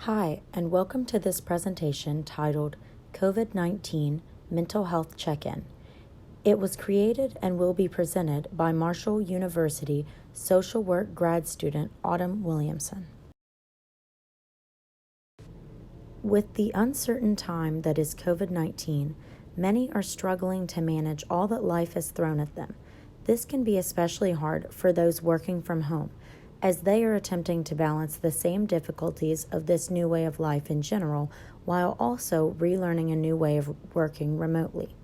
Hi, and welcome to this presentation titled COVID-19 Mental Health Check-In. It was created and will be presented by Marshall University social work grad student Autumn Williamson. With the uncertain time that is COVID-19, many are struggling to manage all that life has thrown at them. This can be especially hard for those working from home, as they are attempting to balance the same difficulties of this new way of life in general, while also relearning a new way of working remotely.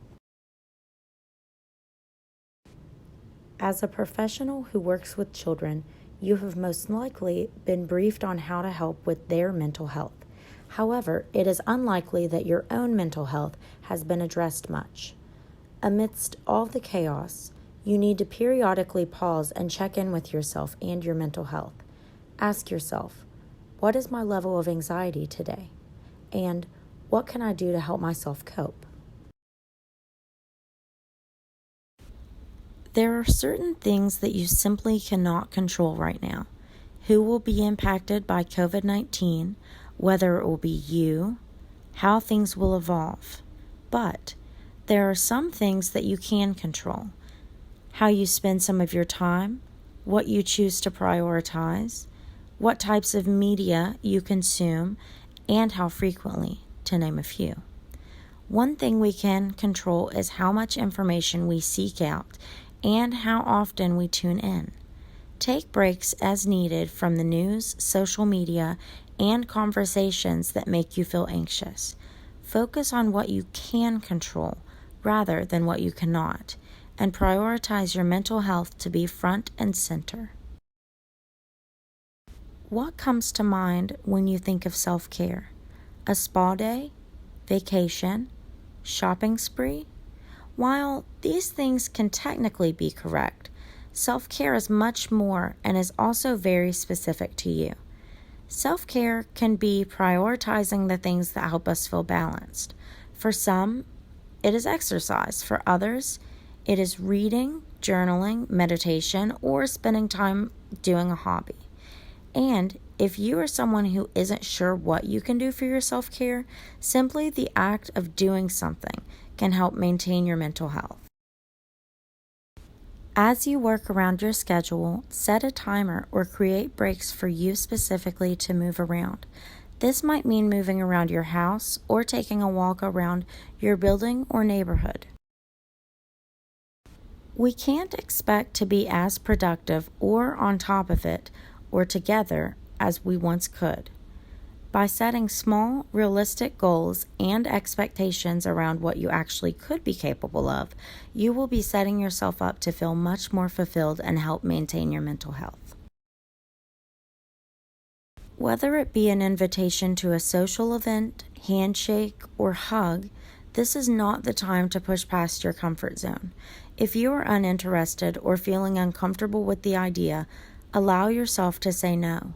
As a professional who works with children, you have most likely been briefed on how to help with their mental health. However, it is unlikely that your own mental health has been addressed much. Amidst all the chaos, you need to periodically pause and check in with yourself and your mental health. Ask yourself, what is my level of anxiety today? And what can I do to help myself cope? There are certain things that you simply cannot control right now. Who will be impacted by COVID-19, whether it will be you, how things will evolve. But there are some things that you can control. How you spend some of your time, what you choose to prioritize, what types of media you consume, and how frequently, to name a few. One thing we can control is how much information we seek out and how often we tune in. Take breaks as needed from the news, social media, and conversations that make you feel anxious. Focus on what you can control rather than what you cannot, and prioritize your mental health to be front and center. What comes to mind when you think of self-care? A spa day? Vacation? Shopping spree? While these things can technically be correct, self-care is much more and is also very specific to you. Self-care can be prioritizing the things that help us feel balanced. For some, it is exercise. For others, it is reading, journaling, meditation, or spending time doing a hobby. And if you are someone who isn't sure what you can do for your self-care, simply the act of doing something can help maintain your mental health. As you work around your schedule, set a timer or create breaks for you specifically to move around. This might mean moving around your house or taking a walk around your building or neighborhood. We can't expect to be as productive or on top of it or together as we once could. By setting small, realistic goals and expectations around what you actually could be capable of, you will be setting yourself up to feel much more fulfilled and help maintain your mental health. Whether it be an invitation to a social event, handshake, or hug, this is not the time to push past your comfort zone. If you are uninterested or feeling uncomfortable with the idea, allow yourself to say no.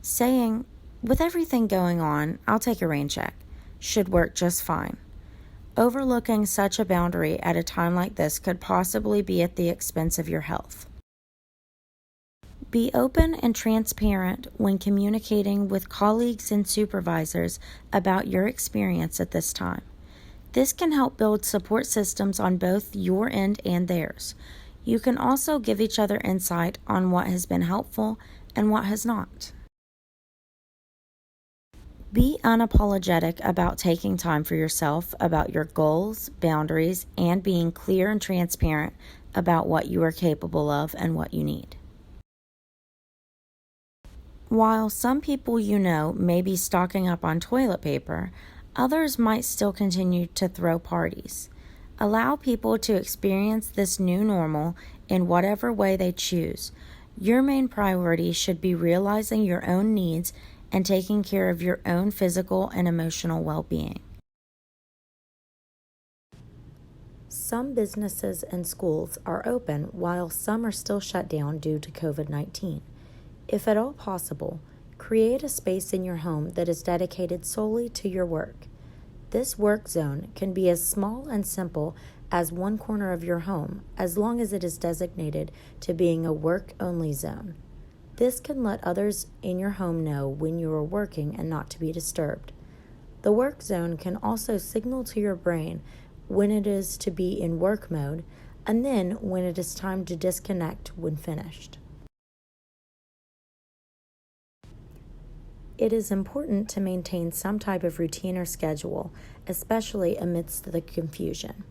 Saying, "With everything going on, I'll take a rain check," should work just fine. Overlooking such a boundary at a time like this could possibly be at the expense of your health. Be open and transparent when communicating with colleagues and supervisors about your experience at this time. This can help build support systems on both your end and theirs. You can also give each other insight on what has been helpful and what has not. Be unapologetic about taking time for yourself, about your goals, boundaries, and being clear and transparent about what you are capable of and what you need. While some people you know may be stocking up on toilet paper, others might still continue to throw parties. Allow people to experience this new normal in whatever way they choose. Your main priority should be realizing your own needs and taking care of your own physical and emotional well-being. Some businesses and schools are open while some are still shut down due to COVID-19. If at all possible, create a space in your home that is dedicated solely to your work. This work zone can be as small and simple as one corner of your home, as long as it is designated to being a work-only zone. This can let others in your home know when you are working and not to be disturbed. The work zone can also signal to your brain when it is to be in work mode and then when it is time to disconnect when finished. It is important to maintain some type of routine or schedule, especially amidst the confusion.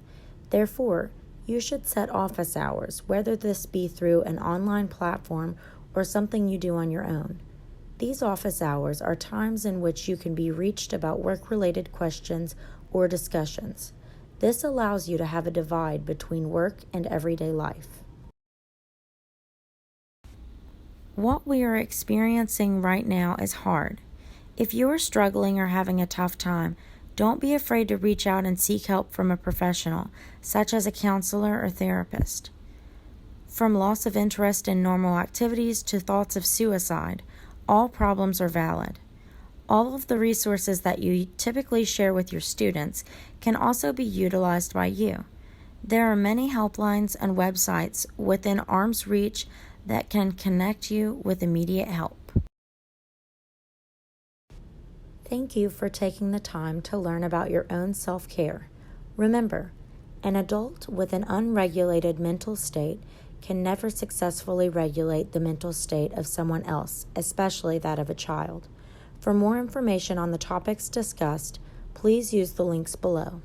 Therefore, you should set office hours, whether this be through an online platform or something you do on your own. These office hours are times in which you can be reached about work-related questions or discussions. This allows you to have a divide between work and everyday life. What we are experiencing right now is hard. If you are struggling or having a tough time, don't be afraid to reach out and seek help from a professional, such as a counselor or therapist. From loss of interest in normal activities to thoughts of suicide, all problems are valid. All of the resources that you typically share with your students can also be utilized by you. There are many helplines and websites within arm's reach that can connect you with immediate help. Thank you for taking the time to learn about your own self-care. Remember, an adult with an unregulated mental state can never successfully regulate the mental state of someone else, especially that of a child. For more information on the topics discussed, please use the links below.